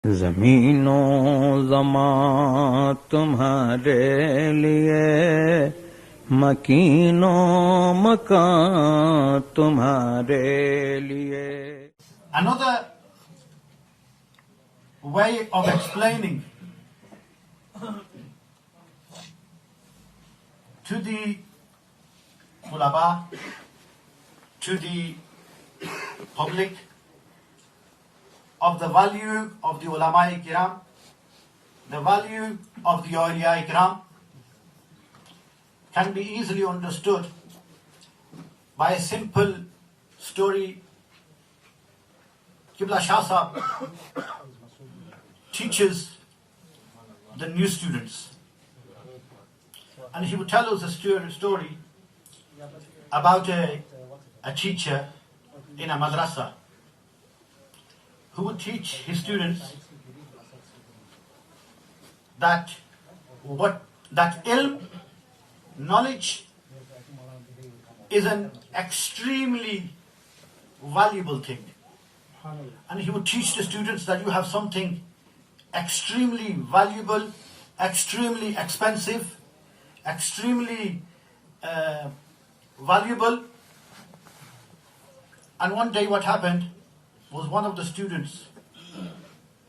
ज़मीनो ज़मां तुम्हारे लिए, मकीनो मकान तुम्हारे लिए. Another way of explaining to the ulama, to the public, of the value of the ulama kiram, the value of the awliya kiram, can be easily understood by a simple story. Qibla Shah Sahab teaches the new students, and he would tell us a story about a teacher in a madrasa who would teach his students that ilm, knowledge, is an extremely valuable thing. And he would teach the students that you have something extremely valuable, extremely expensive, extremely valuable. And one day what happened was one of the students,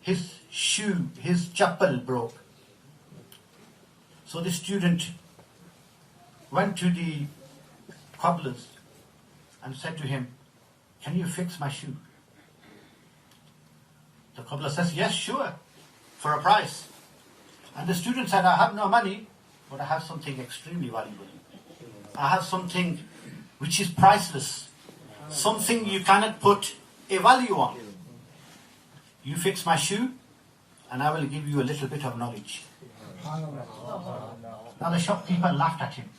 his shoe, his chappal broke. So the student went to the cobblers and said to him, "Can you fix my shoe?" The cobbler says, "Yes, sure, for a price." And the student said, "I have no money, but I have something extremely valuable. I have something which is priceless, something you cannot put a value on. You fix my shoe, and I will give you a little bit of knowledge." Now the shopkeeper laughed at him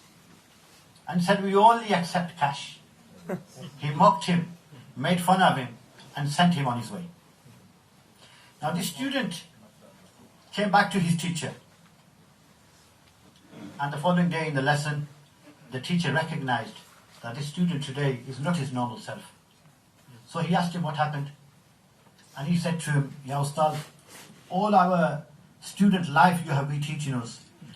and said, "We only accept cash." He mocked him, made fun of him, and sent him on his way. Now this student came back to his teacher, and the following day in the lesson, the teacher recognized that this student today is not his normal self. So he asked him what happened, and he said to him, "Ya Ustad, all our student life you have been teaching us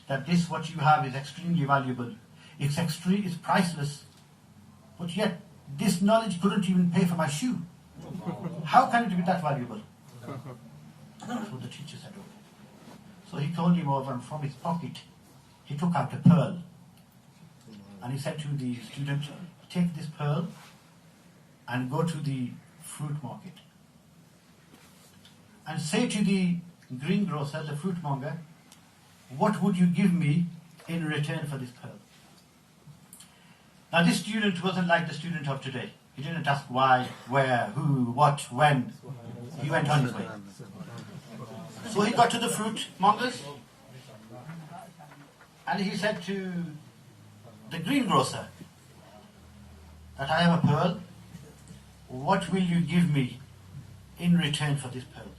that this what you have is extremely valuable, it's priceless, but yet this knowledge couldn't even pay for my shoe. How can it be that valuable?" So the teacher said, "Okay." So he called him over, and from his pocket he took out a pearl, and he said to the student, "Take this pearl and go to the fruit market and say to the greengrocer, the fruit monger, what would you give me in return for this pearl?" Now this student wasn't like the student of today. He didn't ask why, where, who, what, when. He went on his way. So he got to the fruit mongers, and he said to the greengrocer that "I have a pearl. What will you give me in return for this pearl?"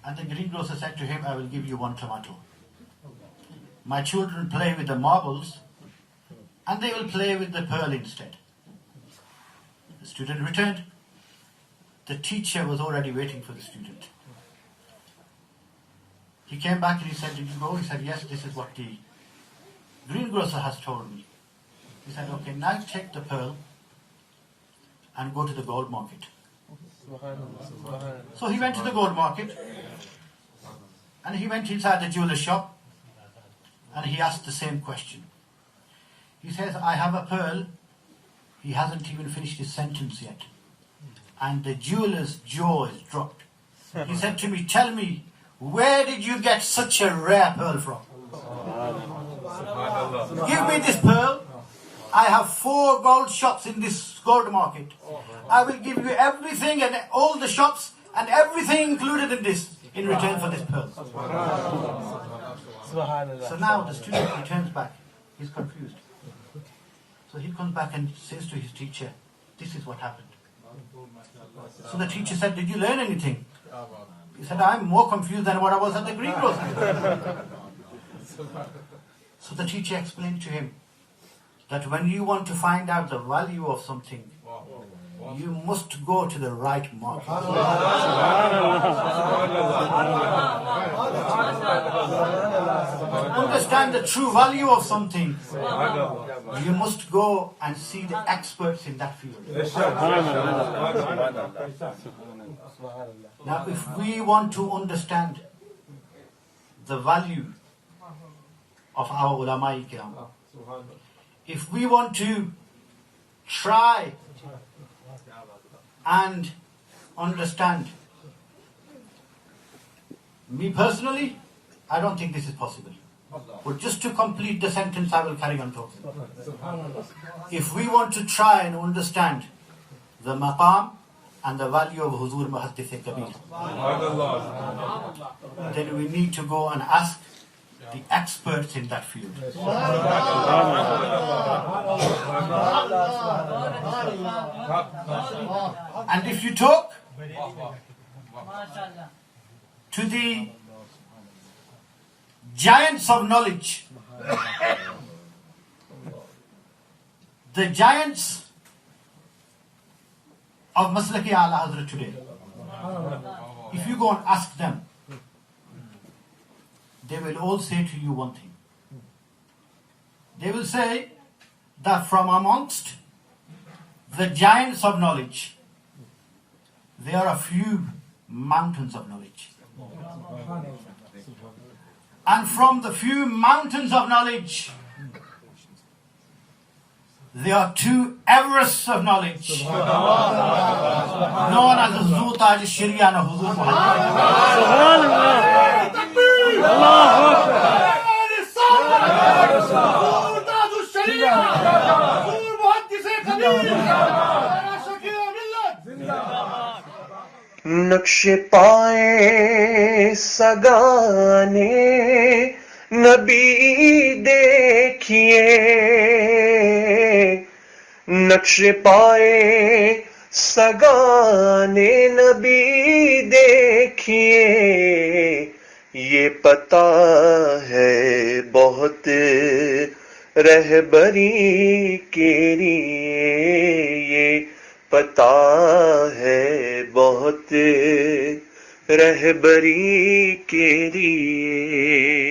And the greengrocer said to him, "I will give you 1 tomato. My children play with the marbles, and they will play with the pearl instead." The student returned. The teacher was already waiting for the student. He came back and he said, "Did you go?" He said, "Yes, this is what the greengrocer has told me." He said, "Okay, now take the pearl and go to the gold market." So he went to the gold market, and he went inside the jeweler's shop, and he asked the same question. He says, "I have a pearl." He hasn't even finished his sentence yet, and the jeweler's jaw is dropped. He said to me, "Tell me, where did you get such a rare pearl from? Give me this pearl. I have 4 gold shops in this gold market. I will give you everything and all the shops and everything included in this in return for this pearl." So now the student returns back. He's confused. So he comes back and says to his teacher, "This is what happened." So the teacher said, "Did you learn anything?" He said, "I'm more confused than what I was at the greengrocer." So the teacher explained to him that when you want to find out the value of something, you must go to the right market. understand the true value of something, you must go and see the experts in that field. Now, if we want to understand the value of our ulama ikram, if we want to try and understand, me personally, I don't think this is possible. But just to complete the sentence, I will carry on talking. If we want to try and understand the maqam and the value of Huzur Muhaddith Kabir, then we need to go and ask the experts in that field. And if you talk to the giants of knowledge, the giants of Maslaki Ala Hazrat today, if you go and ask them, they will all say to you one thing. They will say that from amongst the giants of knowledge, there are a few mountains of knowledge. And from the few mountains of knowledge, there are two Everests of knowledge, known as the Zutaj Sharia and Huzur नक्शे पाए सगाने नबी देखिए, नक्शे पाए सगाने नबी देखिए, ये पता है बहुत रहबरी के लिए, ये पता है बहुत रहबरी के लिए।